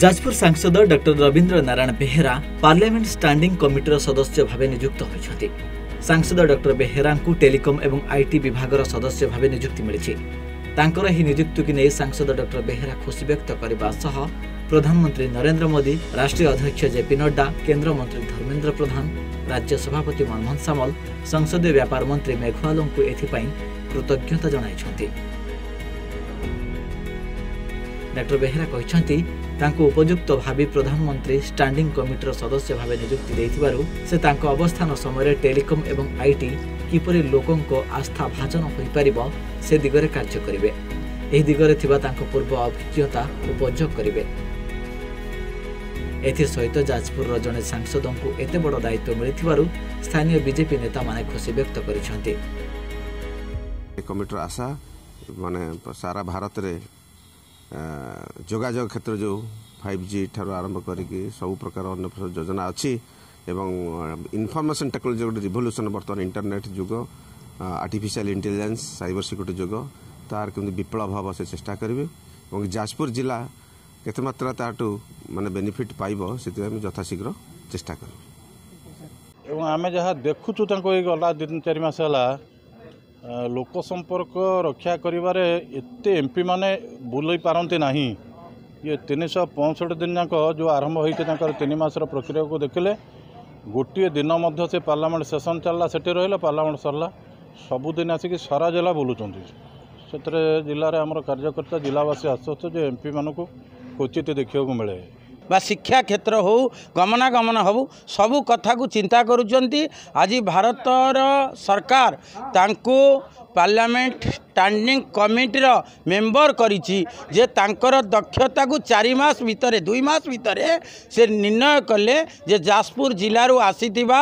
जाजपुर सांसद doctor Rabindra Narayan Behera parliament standing कमिटीर सदस्य भाव नियुक्त होती। सांसद डॉक्टर बेहेरा को टेलीकॉम एवं आईटी विभाग सदस्य भाव नियुक्ति मिली। तांकर ही नियुक्ति की नहीं सांसद डॉक्टर बेहेरा खुशी व्यक्त करने सह प्रधानमंत्री नरेंद्र मोदी, राष्ट्रीय अध्यक्ष जेपी नड्डा, केंद्र मंत्री धर्मेंद्र प्रधान, राज्य सभापति मनमोहन सामल, संसदीय व्यापार मंत्री मेघवाल को एथिपाई कृतज्ञता जणाइछन्ति। डॉक्टर बेहेरा कहते तांको उपयुक्त भावी प्रधानमंत्री स्टैंडिंग कमिटीर सदस्य भाव नियुक्ति देथिबारु से तांको अवस्थान समय टेलीकॉम एवं आईटी किपरि लोकंको आस्था भाजन होई परिबो से दिगरे कार्य करिवे। एही दिगरे थिबा तांको पूर्व अभिज्ञता उपयोग करिवे। एथि सहित जाजपुर जने सांसदों को एते बड़ दायित्व मिलिथिबारु स्थानीय बीजेपी नेता माने खुशी व्यक्त करिसंती। कमिटीर आशा माने सारा भारत रे जोगाजोग क्षेत्र जो 5G ठारू आरंभ करिकी सब प्रकार अन्य योजना अच्छी एवं इनफॉरमेशन टेक्नोलॉजी गोटे रिवोल्यूशन बर्तमान इंटरनेट जुग, आर्टिफिशियल इंटेलिजेंस, साइबर सिक्योरिटी जुग तार केमती विप्लव हम से चेष्टा करेंगे और जाजपुर जिला केते मात्रा ताटू माने बेनिफिट पाइबो से यथाशीघ्र चेष्टा कर। आम जहाँ देखुचु गला 3-4 मास लोक संपर्क रक्षा करिबारे एते एमपी माने बुलई पारंते नहीं। ये 365 दिन जाक जो आरंभ होते 3 मासर प्रक्रिया को देखले गोटे दिन मध्य से पार्लियामेंट सेशन चलला, सेठी रहिला, पार्लियामेंट सरला, सबुदिन आसिक सारा जिला बुलुचंती। से जिले में आमर कार्यकर्ता जिलावासी आश्वस्त जो एमपी मान को क्वचित देखा मिले बा शिक्षा क्षेत्र हो, गमनागमन हो, सबू कथा को चिंता करुचंती। आज भारतर सरकार तांको पार्लियामेंट स्टैंडिंग कमिटीर मेंबर करिछि जे तांकर दक्षता को 4 मास भितर 2 मास भितर से निर्णय कले जे जाजपुर जिलू आसीथिबा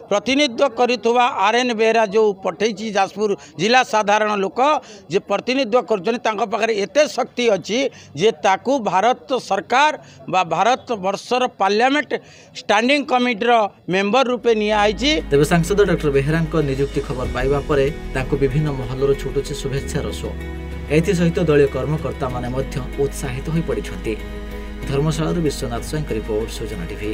प्रतिनिधित्व करिथुबा RN बेहेरा जो पठेछि जाजपुर जिला साधारण लोक जे प्रतिनिधित्व करछन तांको पाखरे एते शक्ति अछि जे ताकू भारत सरकार बा भारत वर्षर पार्लियामेंट स्टैंडिंग कमिटीर मेंबर रूपे निया आइछि। तेबे सांसद डॉक्टर बेहेरा नियुक्ति खबर पाइबा परे तांको विभिन्न महलर छुटुछि शुभेच्छार शो। एथि सहित दलीय कर्मकर्ता माने मध्य उत्साहित होई पड़िछन्ति। धर्मशाला विश्वनाथ स्वयं रिपोर्ट, सूचना टीवी।